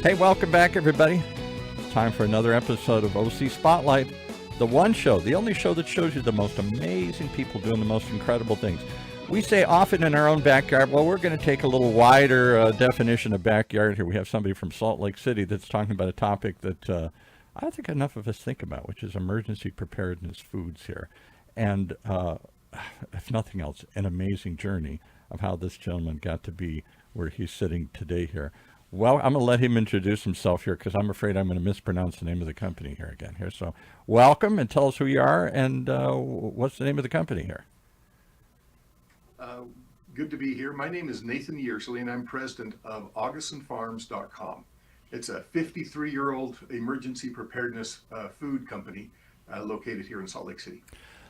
Hey, welcome back, everybody. Time for another episode of OC Spotlight, the one show, the only show that shows you the most amazing people doing the most incredible things. We say often in our own backyard, well, we're going to take a little wider definition of backyard here. We have somebody from Salt Lake City that's talking about a topic that I don't think enough of us think about, which is emergency preparedness foods here. And if nothing else, an amazing journey of how this gentleman got to be where he's sitting today here. Well, I'm going to let him introduce himself here because I'm afraid I'm going to mispronounce the name of the company here again. Here, so welcome and tell us who you are and what's the name of the company here. Good to be here. My name is Nathan Yearsley, and I'm president of AugasonFarms.com. It's a 53-year-old emergency preparedness food company located here in Salt Lake City.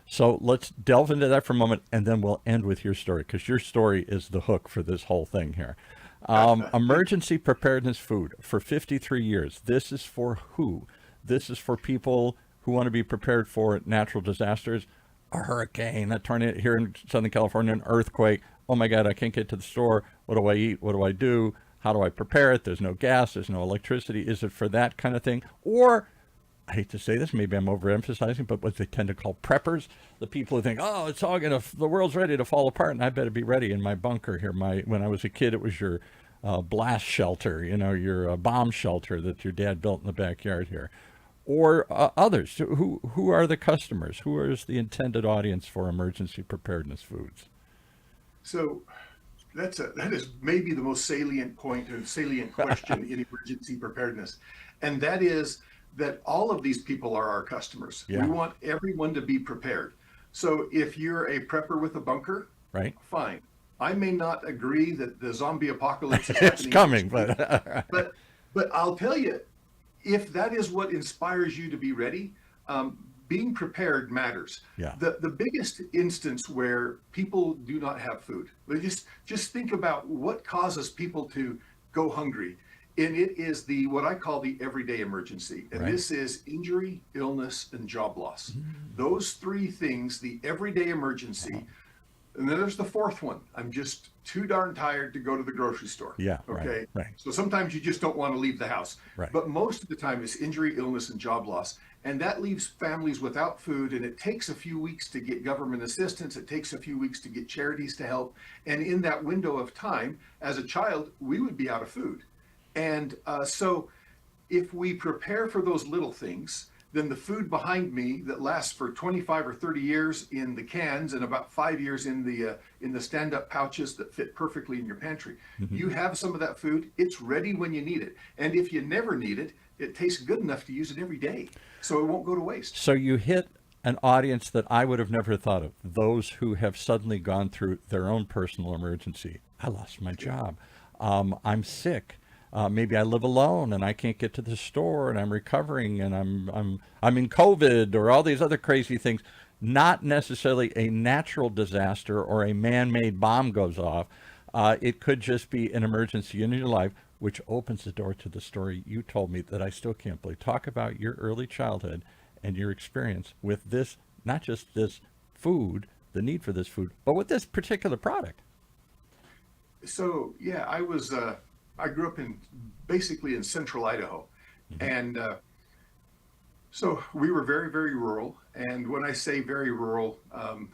So let's delve into that for a moment, and then we'll end with your story because your story is the hook for this whole thing here. Emergency preparedness food for 53 years. This is for who? This is for people who want to be prepared for natural disasters, a hurricane, a tornado here in Southern California, an earthquake. Oh my God, I can't get to the store. What do I eat? What do I do? How do I prepare it? There's no gas. There's no electricity. Is it for that kind of thing? Or, I hate to say this, maybe I'm overemphasizing, but what they tend to call preppers, the people who think, oh, it's all the world's ready to fall apart, and I better be ready in my bunker here. When I was a kid, it was your blast shelter, your bomb shelter that your dad built in the backyard here. Or others. Who are the customers? Who is the intended audience for emergency preparedness foods? So that is maybe the most salient point or salient question in emergency preparedness. And that is that all of these people are our customers. Yeah. We want everyone to be prepared. So if you're a prepper with a bunker, right? Fine. I may not agree that the zombie apocalypse is it's coming, but I'll tell you, if that is what inspires you to be ready, being prepared matters. Yeah. The biggest instance where people do not have food, just think about what causes people to go hungry. And it is what I call the everyday emergency. And This is injury, illness, and job loss. Those three things, the everyday emergency. And then there's the fourth one. I'm just too darn tired to go to the grocery store. Yeah. Okay. Right. So sometimes you just don't want to leave the house. Right. But most of the time it's injury, illness, and job loss. And that leaves families without food. And it takes a few weeks to get government assistance. It takes a few weeks to get charities to help. And in that window of time, as a child, we would be out of food. And so if we prepare for those little things, then the food behind me that lasts for 25 or 30 years in the cans and about 5 years in the stand-up pouches that fit perfectly in your pantry. Mm-hmm. You have some of that food. It's ready when you need it. And if you never need it, it tastes good enough to use it every day. So it won't go to waste. So you hit an audience that I would have never thought of. Those who have suddenly gone through their own personal emergency. I lost my job. I'm sick. Maybe I live alone and I can't get to the store and I'm recovering and I'm in COVID or all these other crazy things. Not necessarily a natural disaster or a man-made bomb goes off. It could just be an emergency in your life, which opens the door to the story you told me that I still can't believe. Talk about your early childhood and your experience with this, not just this food, the need for this food, but with this particular product. So, yeah, I grew up basically in central Idaho. Mm-hmm. And so we were very, very rural. And when I say very rural,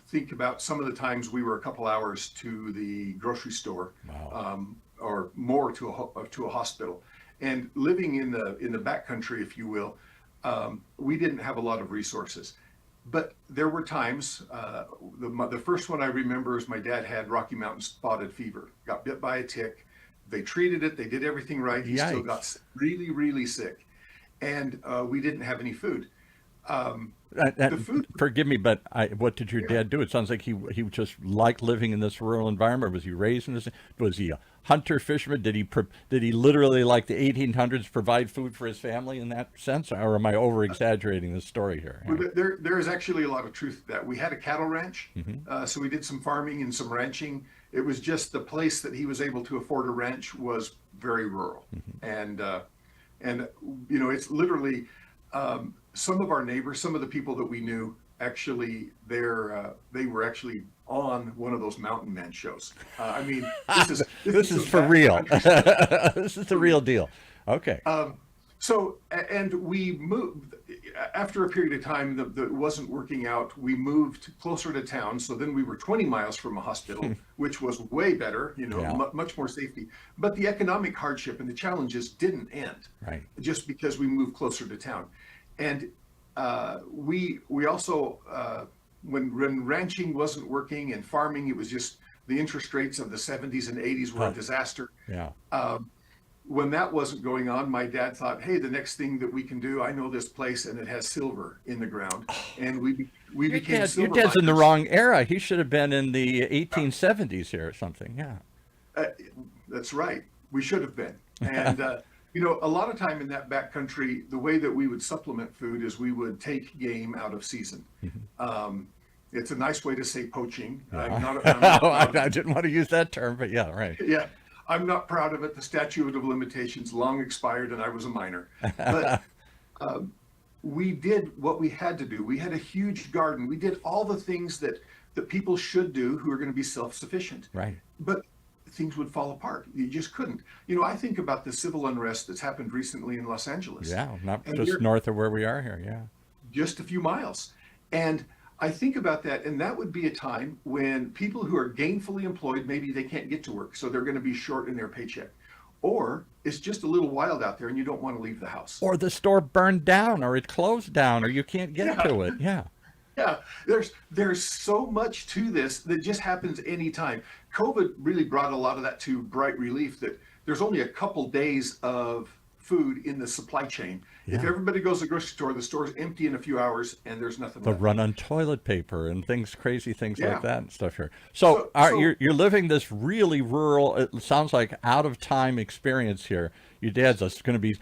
think about some of the times we were a couple hours to the grocery store. Wow. Or more to a hospital. And living in the backcountry, if you will, we didn't have a lot of resources. But there were times, the first one I remember is my dad had Rocky Mountain spotted fever, got bit by a tick. They treated it. They did everything right. He still got really, really sick. And we didn't have any food. The food. Forgive me, but what did your dad do? It sounds like he just liked living in this rural environment. Was he raised in this? Was he a hunter, fisherman? Did he literally, like the 1800s, provide food for his family in that sense? Or am I over-exaggerating the story here? Well, there is actually a lot of truth to that. We had a cattle ranch, so we did some farming and some ranching. It was just the place that he was able to afford a ranch was very rural. Mm-hmm. And it's literally some of our neighbors, some of the people that we knew, actually they were actually on one of those mountain man shows. I mean, this is for real. This is the real deal. Okay. And we moved after a period of time that wasn't working out. We moved closer to town. So then we were 20 miles from a hospital, which was way better, Yeah. much more safety. But the economic hardship and the challenges didn't end Right. just because we moved closer to town. And we also, when ranching wasn't working and farming, it was just the interest rates of the 70s and 80s were a disaster. Yeah. When that wasn't going on, my dad thought, "Hey, the next thing that we can do, I know this place, and it has silver in the ground." And we became Your silver dad's in the miners. wrong era. He should have been in the 1870s here or something. Yeah. Uh, that's right. We should have been. And a lot of time in that backcountry, the way that we would supplement food is we would take game out of season. It's a nice way to say poaching. I'm not I didn't want to use that term, but yeah, right. yeah, I'm not proud of it. The statute of limitations long expired, and I was a minor. But we did what we had to do. We had a huge garden. We did all the things that people should do who are going to be self-sufficient. Right. But things would fall apart. You just couldn't. I think about the civil unrest that's happened recently in Los Angeles. Yeah, not And just north of where we are here. Yeah. just a few miles. And I think about that, and that would be a time when people who are gainfully employed, maybe they can't get to work, so they're going to be short in their paycheck. Or it's just a little wild out there and you don't want to leave the house. Or the store burned down, or it closed down, or you can't get to it. Yeah. Yeah, there's so much to this that just happens anytime. COVID really brought a lot of that to bright relief, that there's only a couple days of food in the supply chain. If Yeah. everybody goes to the grocery store, the store's empty in a few hours and there's nothing The left. run on toilet paper and crazy things Yeah. like that and stuff here. So, So- you're living this really rural, it sounds like out of time experience here. Your dad's going to be,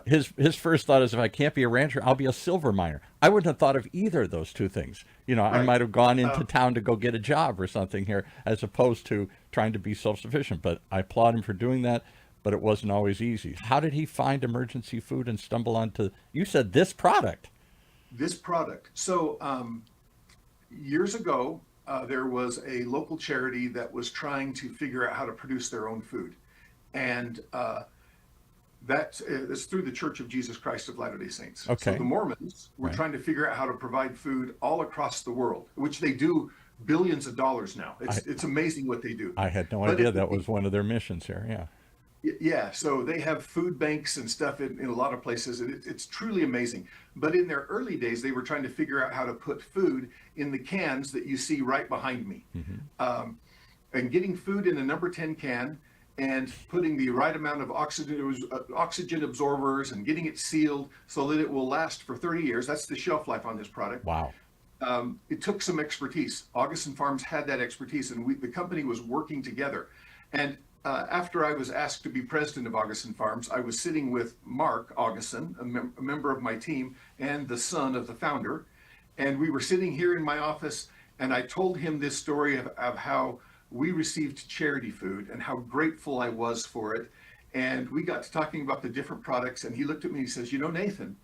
his first thought is, if I can't be a rancher, I'll be a silver miner. I wouldn't have thought of either of those two things. I Right. might have gone into town to go get a job or something here, as opposed to trying to be self-sufficient. But I applaud him for doing that. But it wasn't always easy. How did he find emergency food and stumble onto, you said, this product? This product. So years ago, there was a local charity that was trying to figure out how to produce their own food. And that is through the Church of Jesus Christ of Latter-day Saints. Okay. So the Mormons were Right. trying to figure out how to provide food all across the world, which they do billions of dollars now. It's amazing what they do. I had no But idea it- that was one of their missions here. Yeah. Yeah, so they have food banks and stuff in a lot of places, and it's truly amazing. But in their early days, they were trying to figure out how to put food in the cans that you see right behind me. And getting food in a number 10 can and putting the right amount of oxygen absorbers and getting it sealed so that it will last for 30 years. That's the shelf life on this product. Wow. It took some expertise. Augason Farms had that expertise, and the company was working together. And after I was asked to be president of Augason Farms, I was sitting with Mark Augason, a member of my team, and the son of the founder. And we were sitting here in my office, and I told him this story of how we received charity food and how grateful I was for it. And we got to talking about the different products, and he looked at me and he says, Nathan,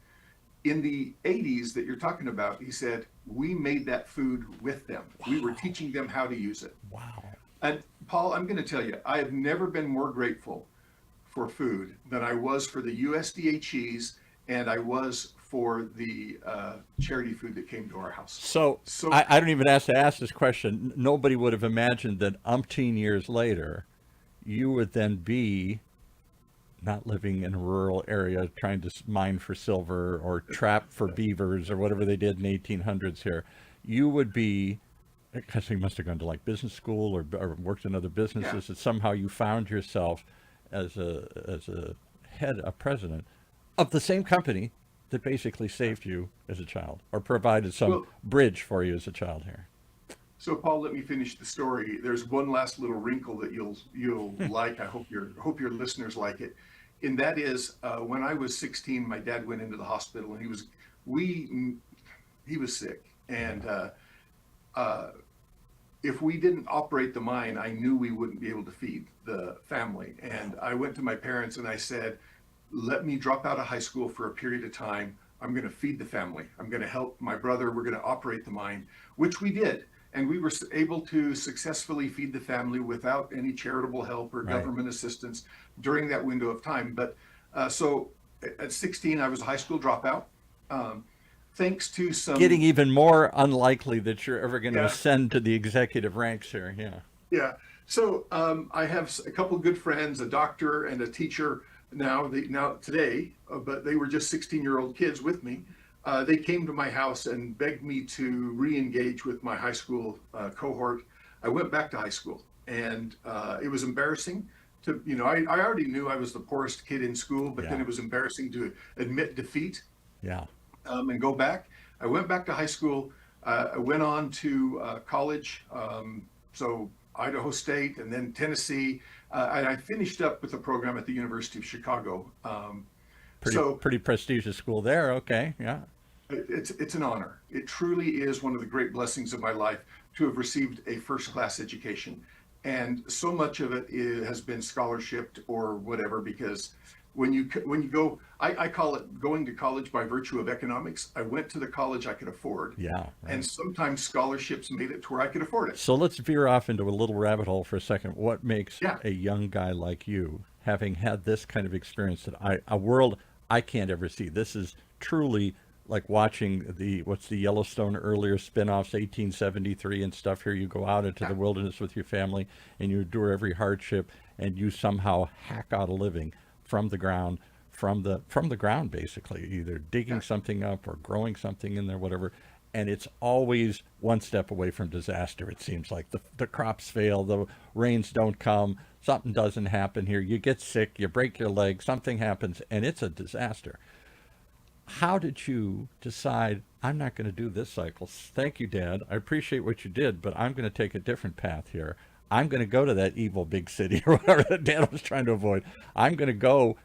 in the 80s that you're talking about, he said, we made that food with them. We were teaching them how to use it. Wow. And Paul, I'm going to tell you, I have never been more grateful for food than I was for the USDA cheese, and I was for the charity food that came to our house. So I don't even have to ask this question. Nobody would have imagined that umpteen years later, you would then be not living in a rural area trying to mine for silver or trap for beavers or whatever they did in the 1800s here. You would be, because you must have gone to like business school or worked in other businesses, that somehow you found yourself as a president of the same company that basically saved you as a child or provided some bridge for you as a child here. So Paul, let me finish the story. There's one last little wrinkle that you'll like. I hope your listeners like it. And that is, when I was 16, my dad went into the hospital, and he was sick. And if we didn't operate the mine, I knew we wouldn't be able to feed the family. And I went to my parents and I said, let me drop out of high school for a period of time. I'm going to feed the family. I'm going to help my brother. We're going to operate the mine, which we did. And we were able to successfully feed the family without any charitable help or government assistance during that window of time. But So at 16, I was a high school dropout. Um, Thanks to some, Getting even more unlikely that you're ever going to yeah, ascend to the executive ranks here. Yeah. yeah. So I have a couple of good friends, a doctor and a teacher now today, but they were just 16-year-old kids with me. They came to my house and begged me to re-engage with my high school cohort. I went back to high school, and it was embarrassing to, I already knew I was the poorest kid in school, but then Yeah. it was embarrassing to admit defeat Yeah. and go back. I went back to high school. I went on to college, so Idaho State and then Tennessee. And I finished up with a program at the University of Chicago. So Pretty prestigious school there. Okay. Yeah. it's an honor. It truly is one of the great blessings of my life to have received a first class education. And so much of it has been scholarshiped or whatever, because when you go, I call it going to college by virtue of economics. I went to the college I could afford, Yeah. and Right. sometimes scholarships made it to where I could afford it. So let's veer off into a little rabbit hole for a second. What makes Yeah. a young guy like you, having had this kind of experience that a world I can't ever see? This is truly like watching what's the Yellowstone earlier spin-offs, 1873 and stuff. Here you go out into the Yeah. wilderness with your family and you endure every hardship and you somehow hack out a living from the ground, from the ground basically, either digging Yeah. something up or growing something in there, whatever. And it's always one step away from disaster. It seems like the crops fail, the rains don't come, something doesn't happen here, you get sick, you break your leg, something happens, and it's a disaster. How did you decide, I'm not going to do this cycle? Thank you, Dad, I appreciate what you did, but I'm going to take a different path here. I'm going to go to that evil big city or whatever that Dad was trying to avoid. I'm going to go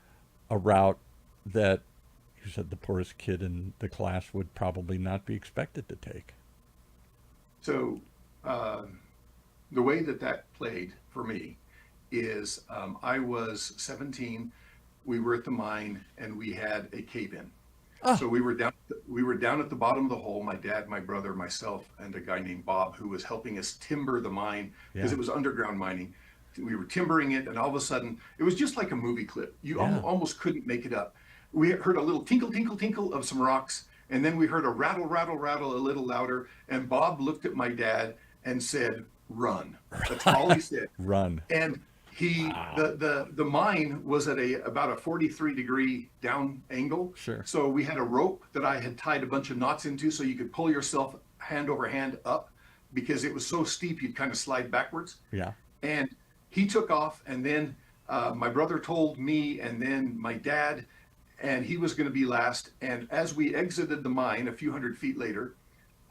a route that you said the poorest kid in the class would probably not be expected to take. So the way that played for me is I was 17. We were at the mine and we had a cave in. Oh, So we were down at the bottom of the hole. My dad, my brother, myself, and a guy named Bob who was helping us timber the mine because yeah, it was underground mining. We were timbering it, and all of a sudden, it was just like a movie clip. You yeah. almost couldn't make it up. We heard a little tinkle, tinkle, tinkle of some rocks, and then we heard a rattle, rattle, rattle a little louder. And Bob looked at my dad and said, "Run." That's all he said. Run. And Wow. the mine was at about a 43-degree down angle. Sure. So we had a rope that I had tied a bunch of knots into so you could pull yourself hand over hand up, because it was so steep you'd kind of slide backwards. Yeah. And he took off, and then my brother told me, and then my dad, and he was going to be last. And as we exited the mine a few hundred feet later,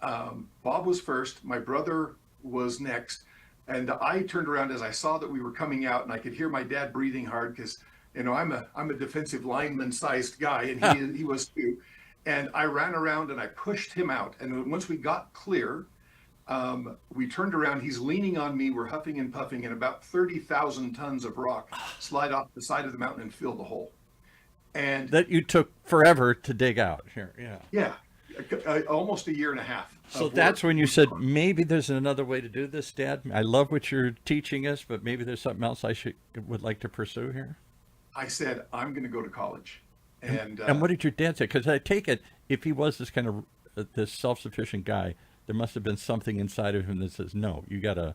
Bob was first, my brother was next, and I turned around as I saw that we were coming out, and I could hear my dad breathing hard because, I'm a defensive lineman-sized guy, and he was too. And I ran around and I pushed him out. And once we got clear, we turned around. He's leaning on me. We're huffing and puffing, and about 30,000 tons of rock slide off the side of the mountain and fill the hole. And That you took forever to dig out here. Yeah. yeah, almost a year and a half So of that's work. when you said, maybe there's another way to do this, Dad. I love what you're teaching us, but maybe there's something else would like to pursue here. I said, I'm going to go to college. And And what did your dad say? Because I take it, if he was this kind of this self-sufficient guy, there must have been something inside of him that says, no, you got to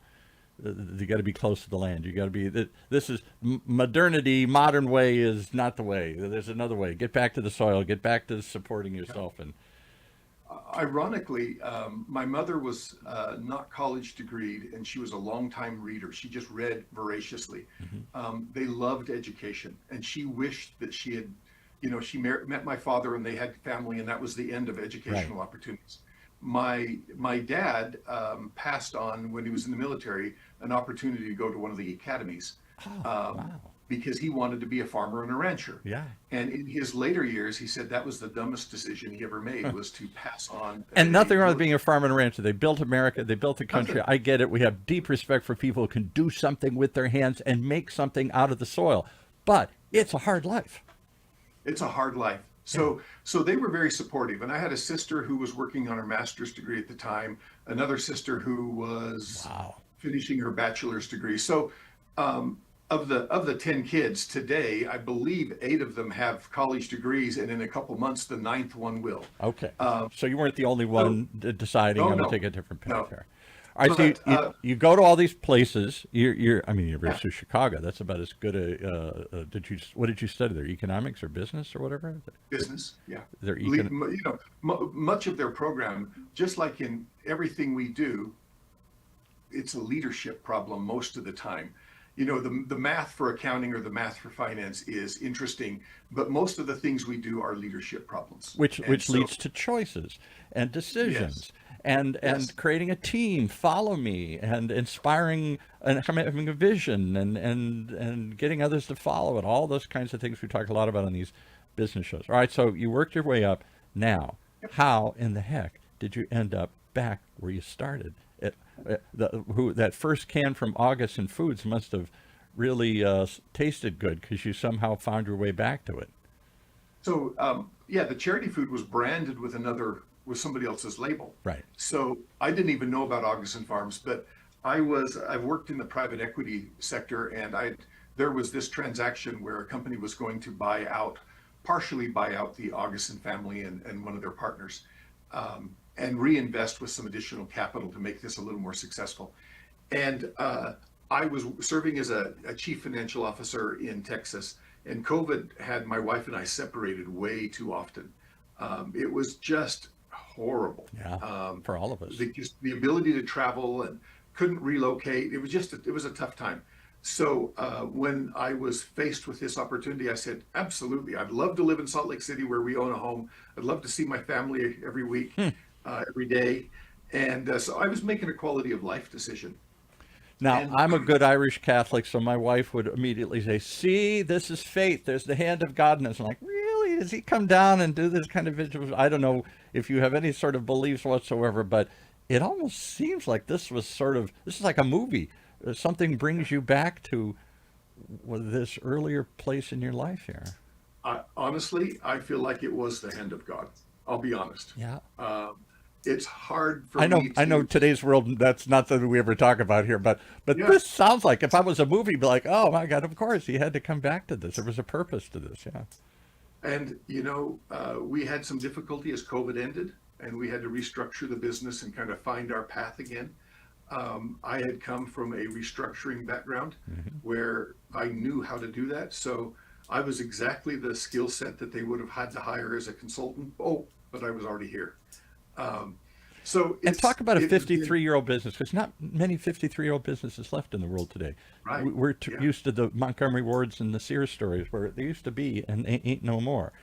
be close to the land. You got to be. This is modernity. Modern way is not the way. There's another way. Get back to the soil. Get back to supporting yourself. And ironically, my mother was not college degreed, and she was a longtime reader. She just read voraciously. They loved education, and she wished that she had, she met my father, and they had family, and that was the end of right. educational opportunities. My dad passed on when he was in the military an opportunity to go to one of the academies, Oh, um, wow. because he wanted to be a farmer and a rancher. Yeah. And in his later years, he said that was the dumbest decision he ever made, was to pass on And a nothing wrong with military. being a farmer and a rancher. They built America. They built the country. Nothing. I get it. We have deep respect for people who can do something with their hands and make something out of the soil. But it's a hard life. It's a hard life. Yeah. So they were very supportive. And I had a sister who was working on her master's degree at the time, another sister who was Wow. finishing her bachelor's degree. So of the 10 kids today, I believe 8 of them have college degrees, and in a couple months, the ninth one will. Okay. Um, So you weren't the only so, one deciding oh I'm going to no, take a different path no. here. All right. So But you go to all these places. I mean, yeah, University of Chicago. That's about as good what did you study there? Economics or business or whatever? business, yeah. They're Much of their program, just like in everything we do, it's a leadership problem most of the time. The math for accounting or the math for finance is interesting, but most of the things we do are leadership problems. And which so, leads to choices and yes, decisions and yes, creating a team, follow me, and inspiring and having a vision and getting others to follow it. All those kinds of things we talk a lot about on these business shows. All right, so you worked your way up. Now, how in the heck did you end up back where you started? That first can from Augason Foods must have really tasted good because you somehow found your way back to it. so yeah, the charity food was branded with somebody else's label. Right. So I didn't even know about Augason Farms, but I've worked in the private equity sector, and there was this transaction where a company was going to partially buy out the Augason family and one of their partners, and reinvest with some additional capital to make this a little more successful. And I was serving as a chief financial officer in Texas, and COVID had my wife and I separated way too often. It was just horrible. Yeah, for all of us. The ability to travel and couldn't relocate. It was a tough time. So when I was faced with this opportunity, I said, absolutely, I'd love to live in Salt Lake City where we own a home. I'd love to see my family every week, every day. And so I was making a quality of life decision. Now, And I'm a good Irish Catholic, so my wife would immediately say, see, this is fate. There's the hand of God in this. I'm like, really? Does he come down and do this kind of visual? I don't know if you have any sort of beliefs whatsoever, but it almost seems like this is like a movie. Something brings you back to this earlier place in your life here. honestly, I feel like it was the hand of God. I'll be honest. Yeah. It's hard for I know, me I know to, today's world, that's not something we ever talk about here, but yeah. this sounds like if I was a movie, be like, oh my God, of course, he had to come back to this. There was a purpose to this. Yeah. And, we had some difficulty as COVID ended, and we had to restructure the business and kind of find our path again. I had come from a restructuring background where I knew how to do that. So I was exactly the skill set that they would have had to hire as a consultant. Oh, but I was already here. So And talk about a it has been 53-year-old business, because not many 53-year-old businesses left in the world today. right. We're Yeah. used to the Montgomery Wards and the Sears stories where they used to be and ain't no more.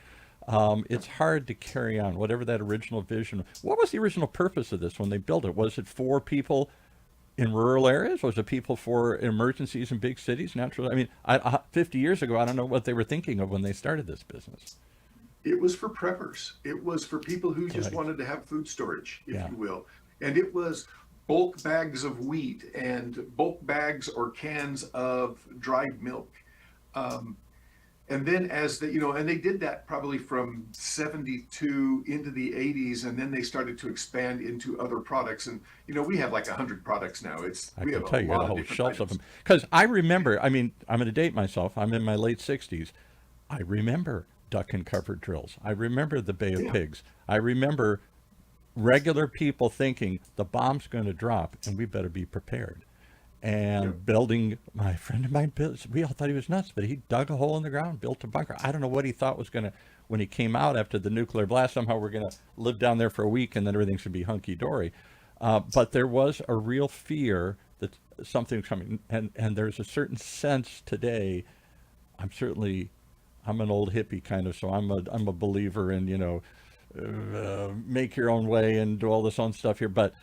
It's hard to carry on whatever that original vision. What was the original purpose of this when they built it? Was it for people in rural areas? Was it people for emergencies in big cities? Naturally, I mean, 50 years ago, I don't know what they were thinking of when they started this business. It was for preppers. It was for people who just Right. wanted to have food storage, if Yeah. you will. And it was bulk bags of wheat and bulk bags or cans of dried milk. Um, and then and they did that probably from 72 into the 80s, and then they started to expand into other products. And, we have like 100 products now. I We can have a tell you got lot a of whole different shelf of items. them. Because I remember, I mean, I'm going to date myself. I'm in my late 60s. I remember duck and cover drills. I remember the Bay of Yeah. Pigs. I remember regular people thinking the bomb's going to drop and we better be prepared. And Yeah. building, my friend of mine, we all thought he was nuts, but he dug a hole in the ground, built a bunker. I don't know what he thought was going to, when he came out after the nuclear blast, somehow we're going to live down there for a week and then everything should be hunky-dory. But there was a real fear that something's coming. And there's a certain sense today, I'm an old hippie kind of, so I'm a believer in, make your own way and do all this own stuff here. But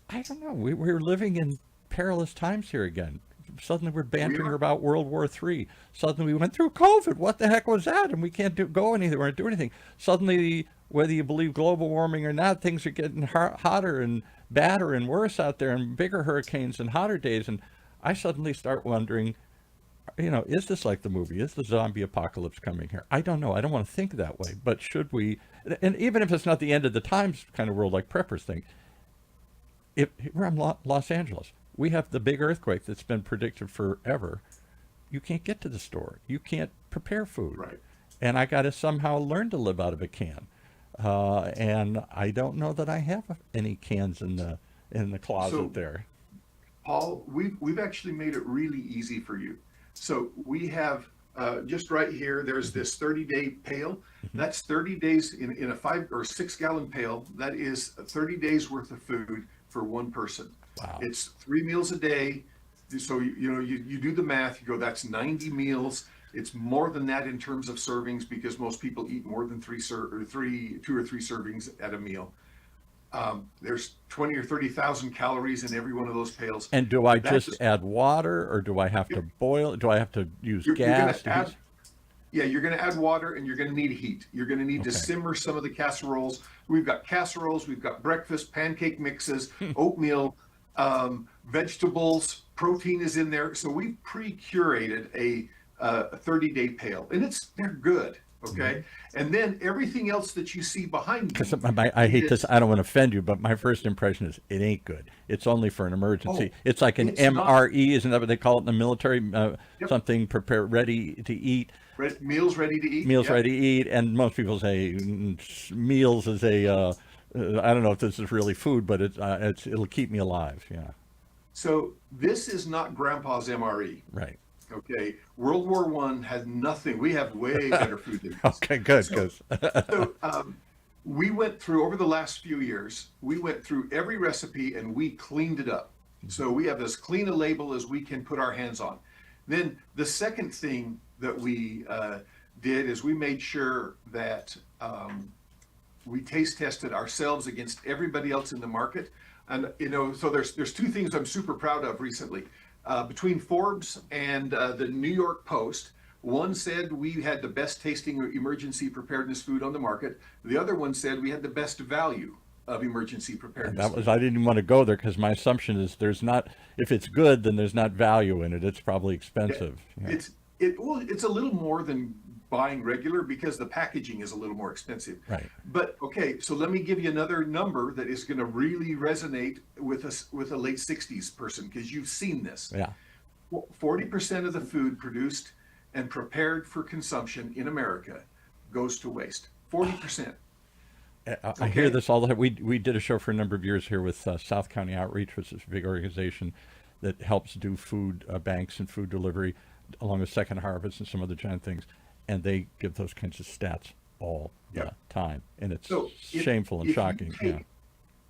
I don't know. We're living in perilous times here again. Suddenly we're We bantering are. about World War III. Suddenly we went through COVID. What the heck was that? And we can't go anywhere and do anything. Suddenly, whether you believe global warming or not, things are getting hotter and badder and worse out there, and bigger hurricanes and hotter days. And I suddenly start wondering, is this like the movie? Is the zombie apocalypse coming here? I don't know. I don't want to think that way. But should we? And even if it's not the end of the times kind of world like preppers think, if we're in Los Angeles, we have the big earthquake that's been predicted forever. you can't get to the store. You can't prepare food. Right. And I got to somehow learn to live out of a can. And I don't know that I have any cans in the closet So, there. Paul, we've actually made it really easy for you. So we have just right here. There's this 30-day pail. That's 30 days in a 5 or 6 gallon pail. That is 30 days worth of food for one person. Wow. It's 3 meals a day. So you do the math. You go, that's 90 meals. It's more than that in terms of servings because most people eat more than 2 or 3 servings at a meal. There's 20 or 30,000 calories in every one of those pails. And do I That just add water, or do I have to boil? Do I have to use You're going gas? to add, yeah, you're going to add water and you're going to need heat. You're going to need to Okay. simmer some of the casseroles. We've got casseroles, we've got breakfast, pancake mixes, oatmeal, vegetables, protein is in there. So we've pre-curated a 30-day pail, and they're good. Okay. And then everything else that you see behind me. Because I hate this. is- I don't want to offend you, but my first impression is it ain't good. It's only for an emergency. Oh, It's like an it's not. MRE, isn't that what they call it in the military? Yep. Something prepared, ready to eat, Meals ready to eat. meals Yep. ready to eat. And most people say meals is I don't know if this is really food, but it'll keep me alive. Yeah, So this is not Grandpa's MRE. right. Okay, World War I had nothing. We have way better food than this. Okay, good. So, Because we went through over the last few years. We went through every recipe and we cleaned it up. So we have as clean a label as we can put our hands on. Then the second thing that we did is we made sure that we taste tested ourselves against everybody else in the market. And so there's 2 things I'm super proud of recently. Between Forbes and the New York Post, one said we had the best tasting emergency preparedness food on the market. The other one said we had the best value of emergency preparedness. I didn't even want to go there because my assumption is there's not, if it's good, then there's not value in it. It's probably expensive. Yeah. It's a little more than buying regular because the packaging is a little more expensive. Right. But okay, so let me give you another number that is going to really resonate with a late 60s person because you've seen this. Yeah. 40% of the food produced and prepared for consumption in America goes to waste. 40%. I hear Okay. this all the time. We did a show for a number of years here with South County Outreach, which is a big organization that helps do food banks and food delivery, along with Second Harvest and some other giant things. And they give those kinds of stats all the Yeah. time, and it's So shameful and if you shocking. take-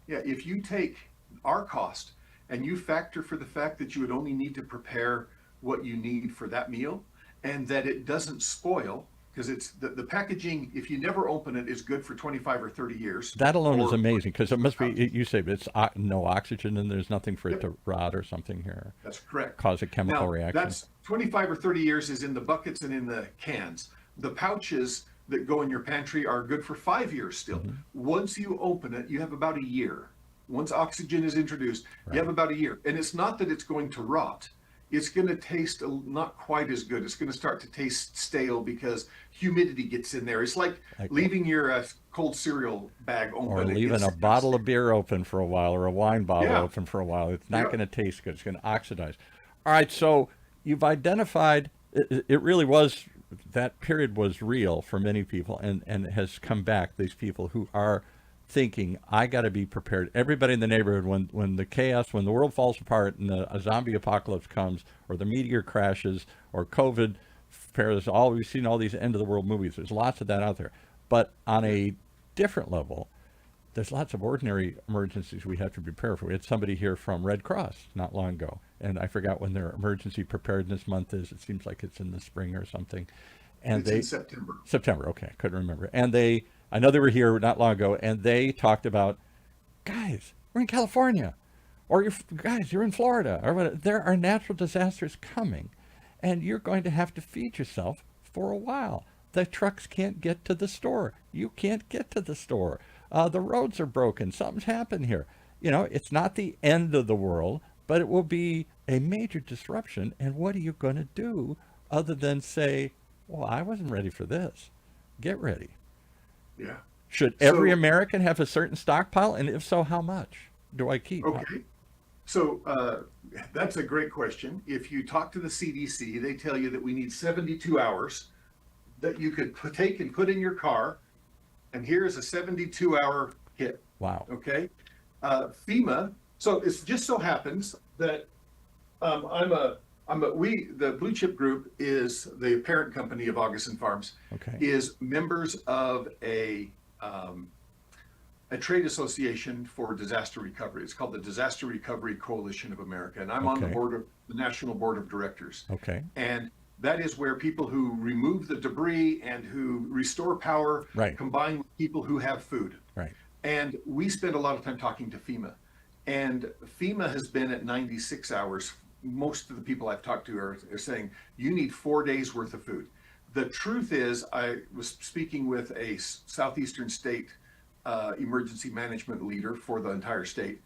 Yeah, if you take our cost and you factor for the fact that you would only need to prepare what you need for that meal and that it doesn't spoil, because it's the packaging, if you never open it, is good for 25 or 30 years. That alone is Or- amazing because it must be. You say it's no oxygen and there's nothing for it Yep. to rot or something here, That's correct. cause a chemical Now, reaction. that's 25 or 30 years is in the buckets and in the cans. The pouches that go in your pantry are good for 5 years still. Mm-hmm. Once you open it, you have about a year. Once oxygen is introduced, you have about a year. And it's not that it's going to rot. It's going to taste not quite as good. It's going to start to taste stale because humidity gets in there. It's like leaving your cold cereal bag open. Or It leaving gets a bottle of beer open for a while, or a wine bottle Yeah. open for a while. It's not Yeah. going to taste good. It's going to oxidize. All right, so you've identified, it really was, that period was real for many people, and it has come back, these people who are thinking, I got to be prepared. Everybody in the neighborhood, when the chaos, when the world falls apart and a zombie apocalypse comes, or the meteor crashes, or COVID, we've seen all these end of the world movies. There's lots of that out there. But on a different level, there's lots of ordinary emergencies we have to prepare for. We had somebody here from Red Cross not long ago, and I forgot when their Emergency Preparedness Month is. It seems like it's in the spring or something. And It's in September. September, okay, couldn't remember. And I know they were here not long ago, and they talked about, guys, we're in California, or guys, you're in Florida, or whatever. There are natural disasters coming, and you're going to have to feed yourself for a while. The trucks can't get to the store. You can't get to the store. The roads are broken. Something's happened here. It's not the end of the world, but it will be a major disruption. And what are you going to do other than say, well, I wasn't ready for this. Get ready. Yeah. Should every So- American have a certain stockpile? And if so, how much do I keep? Okay. So that's a great question. If you talk to the CDC, they tell you that we need 72 hours that you could take and put in your car, and here's a 72-hour kit. Wow. Okay. FEMA. So it's just so happens that the Blue Chip Group is the parent company of Augason Farms, Okay. is members of a trade association for disaster recovery. It's called the Disaster Recovery Coalition of America, and I'm on the Okay. board of the National Board of Directors. Okay. And that is where people who remove the debris and who restore power Right. combine with people who have food. Right. And we spend a lot of time talking to FEMA. And FEMA has been at 96 hours. Most of the people I've talked to are saying, you need 4 days worth of food. The truth is, I was speaking with a southeastern state emergency management leader for the entire state.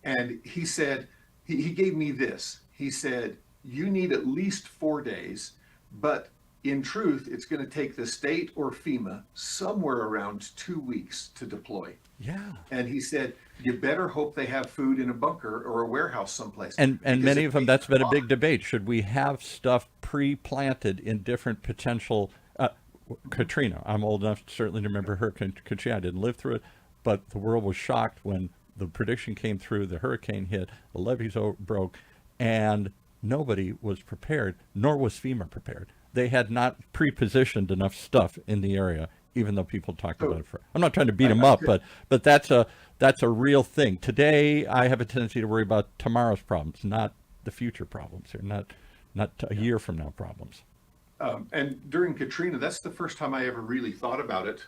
And he said, he gave me this. He said, you need at least 4 days, but in truth, it's going to take the state or FEMA somewhere around 2 weeks to deploy. Yeah. And he said, you better hope they have food in a bunker or a warehouse someplace. And Because many it of them, takes that's been a lot. big debate. Should we have stuff pre-planted in different potential? Katrina, I'm old enough certainly to remember Hurricane Katrina. I didn't live through it, but the world was shocked when the prediction came through, the hurricane hit, the levees broke, and nobody was prepared, nor was FEMA prepared. They had not pre-positioned enough stuff in the area, even though people talked about it. I'm not trying to beat them up, but that's a real thing. Today, I have a tendency to worry about tomorrow's problems, not the future problems, or not a year from now problems. And during Katrina, that's the first time I ever really thought about it.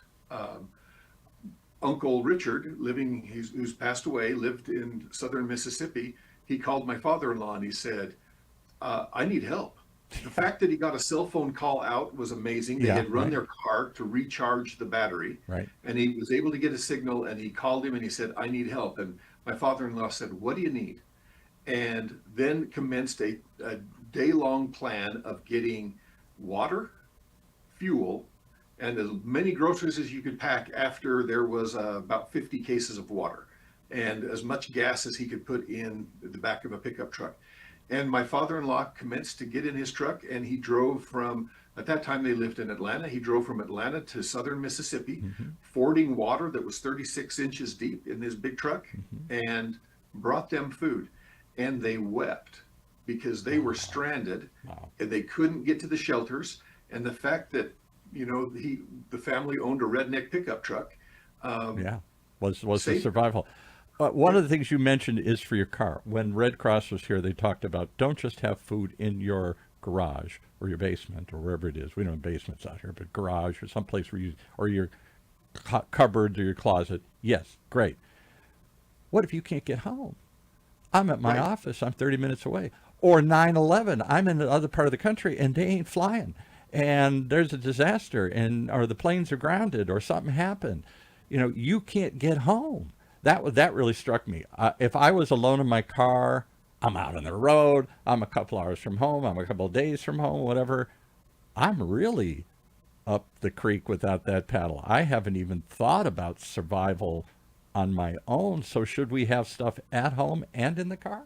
Uncle Richard, who's passed away, lived in southern Mississippi. He called my father-in-law and he said, I need help. The fact that he got a cell phone call out was amazing. They Yeah, had run right. their car to recharge the battery. Right. And he was able to get a signal, and he called him and he said, I need help. And my father-in-law said, what do you need? And then commenced a day-long plan of getting water, fuel, and as many groceries as you could pack after there was about 50 cases of water, and as much gas as he could put in the back of a pickup truck. And my father-in-law commenced to get in his truck, and he drove from, at that time they lived in Atlanta, he drove from Atlanta to southern Mississippi, fording water that was 36 inches deep in his big truck, and brought them food. And they wept because they were stranded. Wow. And they couldn't get to the shelters. And the fact that, the family owned a redneck pickup truck. Yeah, was the Safe. survival. One of the things you mentioned is for your car. When Red Cross was here, they talked about don't just have food in your garage or your basement or wherever it is. We don't have basements out here, but garage or someplace where or your cupboard or your closet. Yes, great. What if you can't get home? I'm at my Right. office. I'm 30 minutes away. Or 9/11. I'm in the other part of the country and they ain't flying. And there's a disaster or the planes are grounded or something happened. You can't get home. That really struck me. If I was alone in my car, I'm out on the road, I'm a couple hours from home, I'm a couple of days from home, whatever. I'm really up the creek without that paddle. I haven't even thought about survival on my own. So should we have stuff at home and in the car?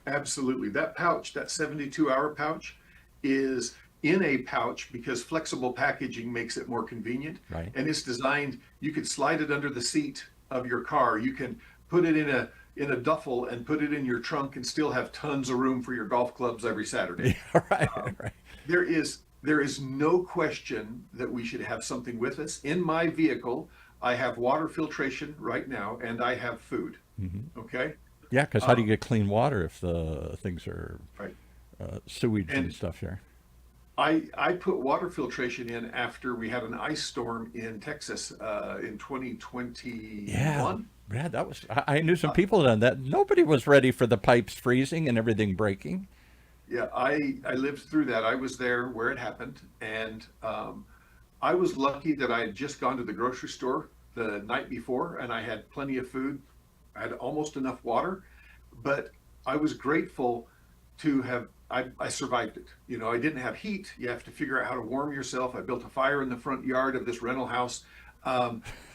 Absolutely. That pouch, that 72-hour pouch, is in a pouch because flexible packaging makes it more convenient. Right. And it's designed, you could slide it under the seat of your car. You can put it in a duffel and put it in your trunk and still have tons of room for your golf clubs every Saturday. Right. There is no question that we should have something with us. In my vehicle, I have water filtration right now, and I have food. Okay. Yeah, because how do you get clean water if the things are Right. sewage and And stuff here? I put water filtration in after we had an ice storm in Texas in 2021. Yeah, that was. I knew some people that done that. Nobody was ready for the pipes freezing and everything breaking. Yeah, I lived through that. I was there where it happened, and I was lucky that I had just gone to the grocery store the night before, and I had plenty of food. I had almost enough water, but I was grateful to have. I survived it. I didn't have heat. You have to figure out how to warm yourself. I built a fire in the front yard of this rental house.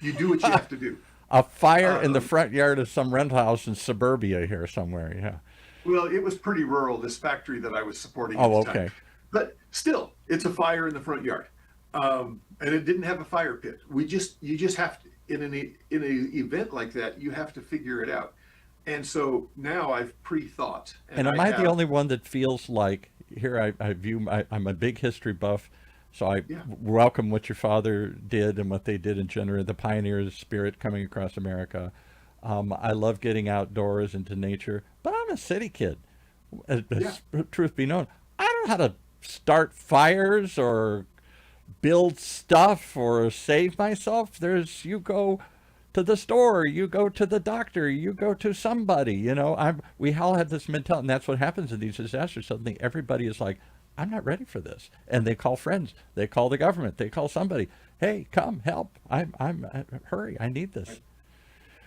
You do what you have to do. A fire in the front yard of some rental house in suburbia here somewhere. Yeah. Well, it was pretty rural, this factory that I was supporting at Oh, the time. okay. But still, it's a fire in the front yard. And it didn't have a fire pit. You just have to, in an event like that, you have to figure it out. And so now I've pre-thought. And am I the only one that feels like here I'm a big history buff, so I Yeah. welcome what your father did and what they did in general, the pioneer spirit coming across America. I love getting outdoors into nature, but I'm a city kid. Yeah. Truth be known, I don't know how to start fires or build stuff or save myself. You go to the store, you go to the doctor, you go to somebody, we all have this mentality, and that's what happens in these disasters. Suddenly everybody is like, I'm not ready for this. And they call friends, they call the government, they call somebody, hey, come help. Hurry, I need this.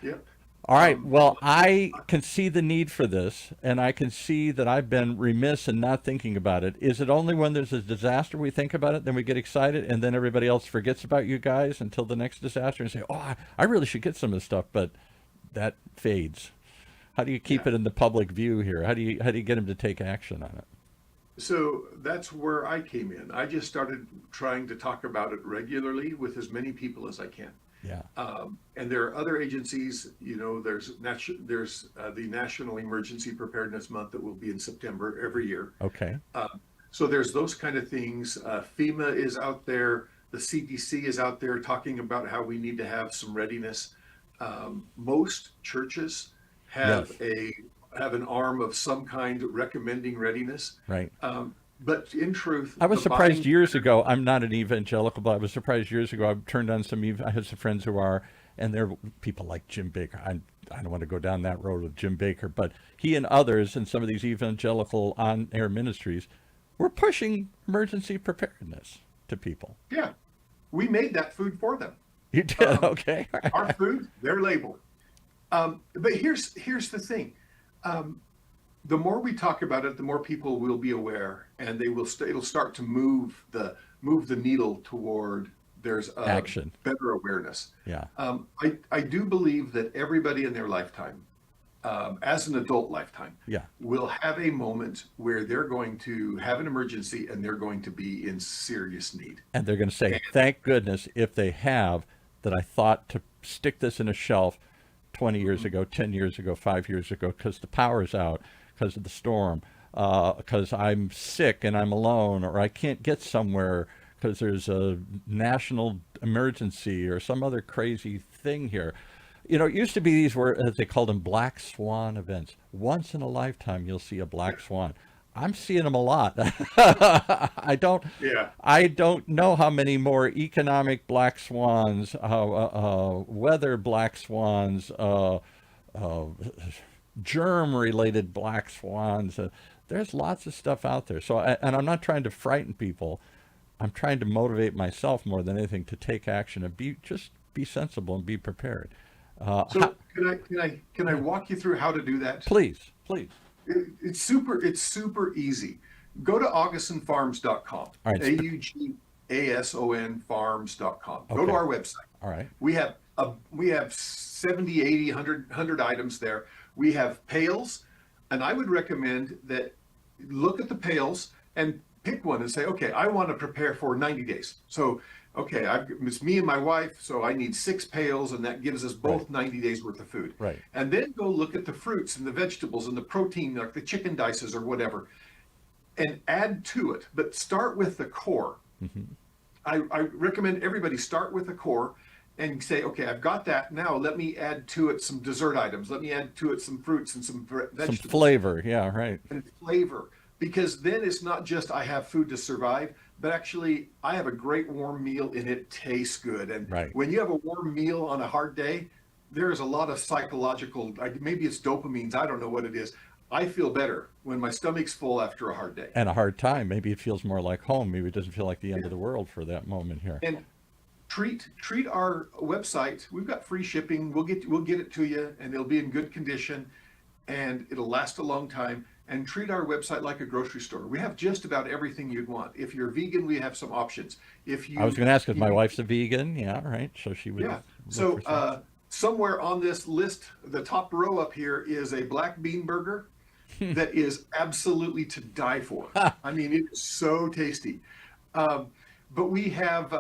Yep. All right. Well, I can see the need for this, and I can see that I've been remiss in not thinking about it. Is it only when there's a disaster we think about it, then we get excited, and then everybody else forgets about you guys until the next disaster and say, oh, I really should get some of this stuff, but that fades. How do you keep it in the public view here? How do you get them to take action on it? So that's where I came in. I just started trying to talk about it regularly with as many people as I can. Yeah. And there are other agencies, there's the National Emergency Preparedness Month that will be in September every year. Okay. So there's those kind of things. FEMA is out there. The CDC is out there talking about how we need to have some readiness. Most churches have an arm of some kind recommending readiness. Right. But in truth, I was surprised years ago. I'm not an evangelical, but I was surprised years ago. I turned on I have some friends who are, and they're people like Jim Baker. I don't want to go down that road with Jim Baker, but he and others in some of these evangelical on-air ministries were pushing emergency preparedness to people. Yeah, we made that food for them. You did? Okay. Our food, their label. But here's the thing. The more we talk about it, the more people will be aware, and it'll start to move the needle toward there's action, better awareness. Yeah. I do believe that everybody in their lifetime, as an adult lifetime, will have a moment where they're going to have an emergency and they're going to be in serious need. And they're going to say, thank goodness if they have that I thought to stick this in a shelf 20 years ago, 10 years ago, 5 years ago, because the power's out, because of the storm, because I'm sick and I'm alone, or I can't get somewhere because there's a national emergency or some other crazy thing here. It used to be these were, as they called them, black swan events. Once in a lifetime, you'll see a black swan. I'm seeing them a lot. I don't know how many more economic black swans, weather black swans, germ-related black swans. There's lots of stuff out there. So, and I'm not trying to frighten people. I'm trying to motivate myself more than anything to take action and be sensible and be prepared. So can I walk you through how to do that? Please. It's super easy. Go to AugasonFarms.com. All right. AUGASON Farms.com. Okay. Go to our website. All right. We have 70, 80, 100 items there. We have pails, and I would recommend that look at the pails and pick one and say, okay, I want to prepare for 90 days. So, okay, it's me and my wife, so I need 6 pails, and that gives us both 90 days worth of food. Right. And then go look at the fruits and the vegetables and the protein, like the chicken dices or whatever, and add to it. But start with the core. Mm-hmm. I recommend everybody start with the core and say, okay, I've got that. Now let me add to it some dessert items. Let me add to it some fruits and some vegetables. Some flavor, yeah, right. And flavor. Because then it's not just I have food to survive, but actually I have a great warm meal and it tastes good. And when you have a warm meal on a hard day, there's a lot of psychological, maybe it's dopamines, I don't know what it is. I feel better when my stomach's full after a hard day. And a hard time. Maybe it feels more like home. Maybe it doesn't feel like the end of the world for that moment here. And treat our website. We've got free shipping. We'll get it to you, and it'll be in good condition, and it'll last a long time. And treat our website like a grocery store. We have just about everything you'd want. If you're vegan, we have some options. I was going to ask if my wife's a vegan. Yeah, right. So she would. Yeah. So somewhere on this list, the top row up here is a black bean burger that is absolutely to die for. I mean, it is so tasty. Um, but we have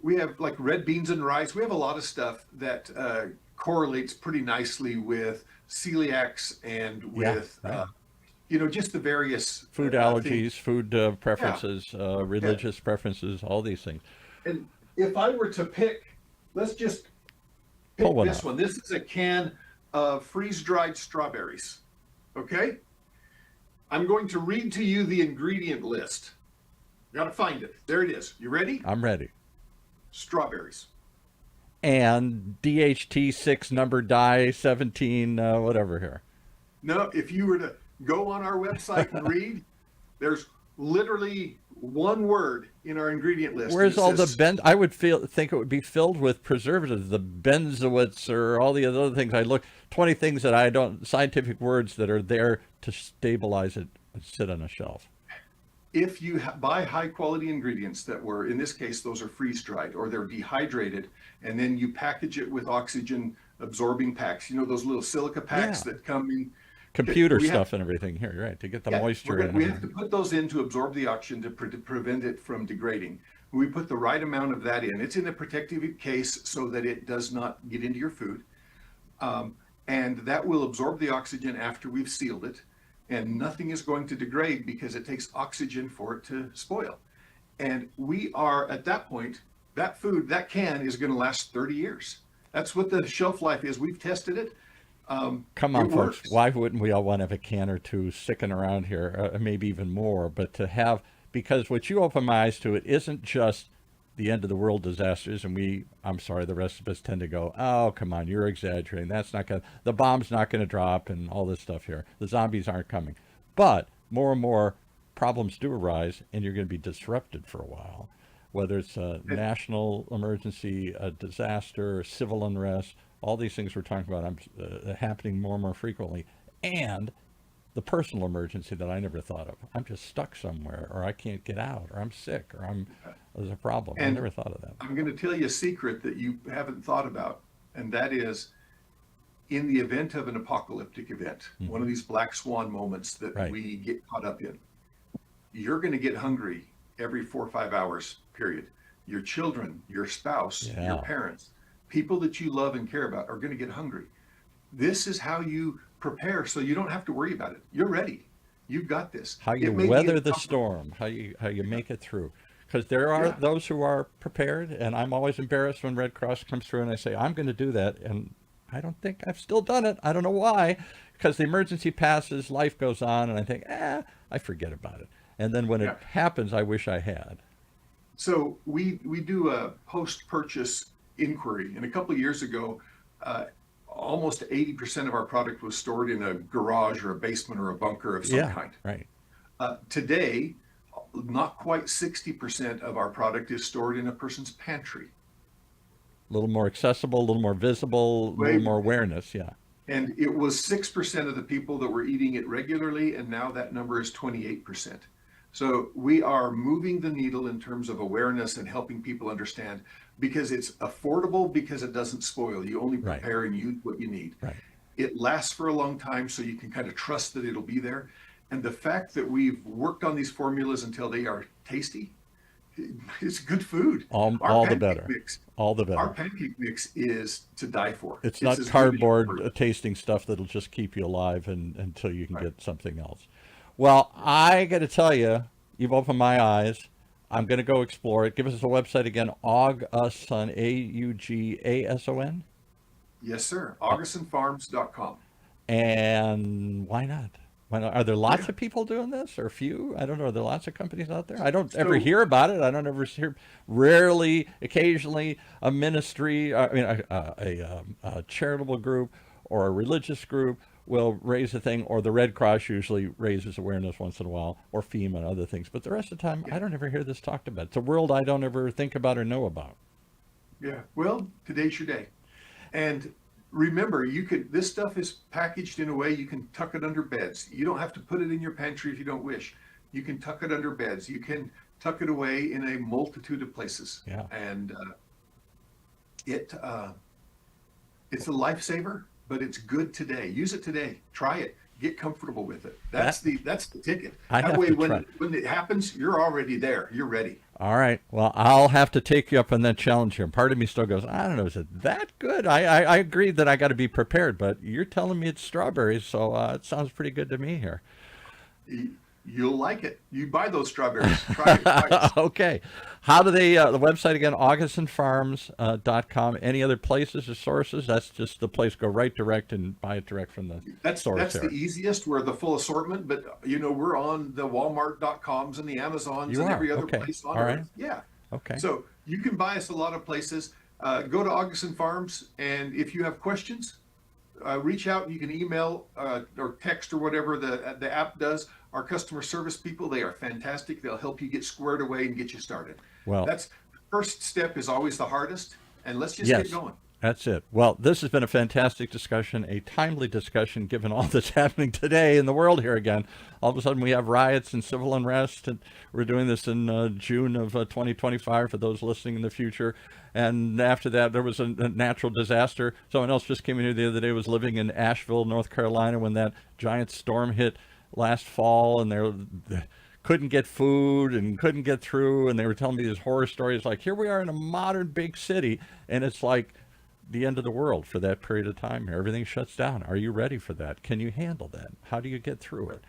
like red beans and rice. We have a lot of stuff that correlates pretty nicely with celiacs and Yeah, with right. just the various Food things. allergies, food Yeah, preferences, yeah. religious preferences, all these things. And if I were to pick, let's just Pull pick one this out. one. This is a can of freeze-dried strawberries. Okay? I'm going to read to you the ingredient list. Got to find it. There it is. You ready? I'm ready. Strawberries. And DHT6 number die 17, whatever here. No, if you were to go on our website and read, there's literally one word in our ingredient list, and Where's it all the says, I would think it would be filled with preservatives, the benzoates or all the other things. I look 20 things that I don't scientific words that are there to stabilize it and sit on a shelf. if you buy high quality ingredients that were, in this case, those are freeze dried or they're dehydrated, and then you package it with oxygen absorbing packs, those little silica packs Yeah, that come in. computer We have stuff and everything here, right? To get the Yeah, moisture in and we have to everything. put those in to absorb the oxygen to prevent it from degrading. We put the right amount of that in. It's in a protective case so that it does not get into your food. Um, and that will absorb the oxygen after we've sealed it. And nothing is going to degrade because it takes oxygen for it to spoil. And we are at that point, that food, that can is going to last 30 years. That's what the shelf life is. We've tested it. Come It on, folks. works. Why wouldn't we all want to have a can or two sticking around here, maybe even more? But to have, because what you open my eyes to, it isn't just the end of the world disasters, and I'm sorry, the rest of us tend to go, oh, come on, you're exaggerating. That's not going to, the bomb's not going to drop and all this stuff here. The zombies aren't coming. But more and more problems do arise, and you're going to be disrupted for a while, whether it's a national emergency, a disaster, civil unrest, all these things we're talking about happening more and more frequently, and the personal emergency that I never thought of. I'm just stuck somewhere, or I can't get out, or I'm sick, or there's a problem. I And never thought of that. I'm going to tell you a secret that you haven't thought about, and that is in the event of an apocalyptic event, one of these black swan moments that Right. we get caught up in, you're going to get hungry every 4 or 5 hours, period. Your children, your spouse, your Yeah. parents, people that you love and care about are going to get hungry. This is how you prepare so you don't have to worry about it. You're ready. You've got this. How you It may be weather the uncomfortable. storm, how you make it through. Because there are Yeah. those who are prepared, and I'm always embarrassed when Red Cross comes through and I say, I'm going to do that. And I don't think I've still done it. I don't know why. Because the emergency passes, life goes on, and I think, I forget about it. And then when it Yeah. happens, I wish I had. So we do a post-purchase inquiry, and a couple of years ago, almost 80% of our product was stored in a garage or a basement or a bunker of some Yeah, kind. right. Today, not quite 60% of our product is stored in a person's pantry. A little more accessible, a little more visible, a little Way more awareness. Yeah. And it was 6% of the people that were eating it regularly, and now that number is 28%. So we are moving the needle in terms of awareness and helping people understand, because it's affordable, because it doesn't spoil. You only Right. prepare and use what you need. Right. It lasts for a long time, so you can kind of trust that it'll be there. And the fact that we've worked on these formulas until they are tasty, it's good food. Our All the pancake better. mix, All the our better. pancake mix is to die for. It's It's not as good as cardboard your word. tasting stuff that'll just keep you alive until you can Right. get something else. Well, I got to tell you, you've opened my eyes. I'm going to go explore it. Give us the website again, Augason, Augason. Yes, sir. AugusonFarms.com. And why not? Why not? Are there lots Yeah. of people doing this, or few? I don't know. Are there lots of companies out there? I don't ever So hear about it. I don't ever hear. Rarely, occasionally, a ministry, a charitable group or a religious group will raise a thing, or the Red Cross usually raises awareness once in a while, or FEMA and other things. But the rest of the time, I don't ever hear this talked about. It's a world I don't ever think about or know about. yeah, well, today's your day. And remember, this stuff is packaged in a way you can tuck it under beds. You don't have to put it in your pantry if you don't wish. You can tuck it under beds. You can tuck it away in a multitude of places. Yeah. And it It's a lifesaver, but it's good today. Use it today. Try it. Get comfortable with it. That's the ticket. I That have way, to when try. when it happens, you're already there. You're ready. All right. Well, I'll have to take you up on that challenge here. Part of me still goes, I don't know, is it that good? I agree that I got to be prepared, but you're telling me it's strawberries, so it sounds pretty good to me here. You'll like it. You buy those strawberries. Try it twice. Okay. How do they, the website again, augusonfarms.com. Any other places or sources? That's just the place. Go right direct and buy it direct from the That's source the there. easiest. We're the full assortment, but we're on the Walmart.coms and the Amazons You and are? every other Okay. place on All earth. right. Yeah. Okay. So you can buy us a lot of places. Go to Augason Farms, and if you have questions, reach out. You can email or text or whatever the app does. Our customer service people, they are fantastic. They'll help you get squared away and get you started. Well, That's the first step is always the hardest, and let's just yes. get going. That's it. Well, this has been a fantastic discussion, a timely discussion given all that's happening today in the world here again. All of a sudden we have riots and civil unrest, and we're doing this in June of 2025 for those listening in the future. And after that, there was a natural disaster. Someone else just came in here the other day, was living in Asheville, North Carolina, when that giant storm hit last fall, and they couldn't get food and couldn't get through. And they were telling me these horror stories like, here we are in a modern big city, and it's like the end of the world for that period of time here. Everything shuts down. Are you ready for that? Can you handle that? How do you get through it?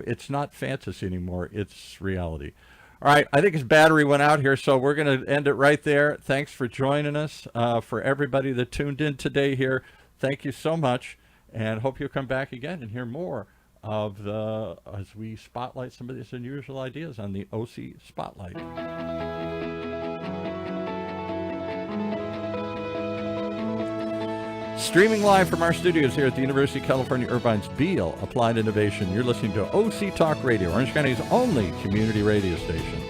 It's not fantasy anymore. It's reality. All right. I think his battery went out here, so we're going to end it right there. Thanks for joining us. For everybody that tuned in today here, thank you so much, and hope you'll come back again and hear more of as we spotlight some of these unusual ideas on the OC Spotlight. Streaming live from our studios here at the University of California, Irvine's Beale Applied Innovation. You're listening to OC Talk Radio, Orange County's only community radio station.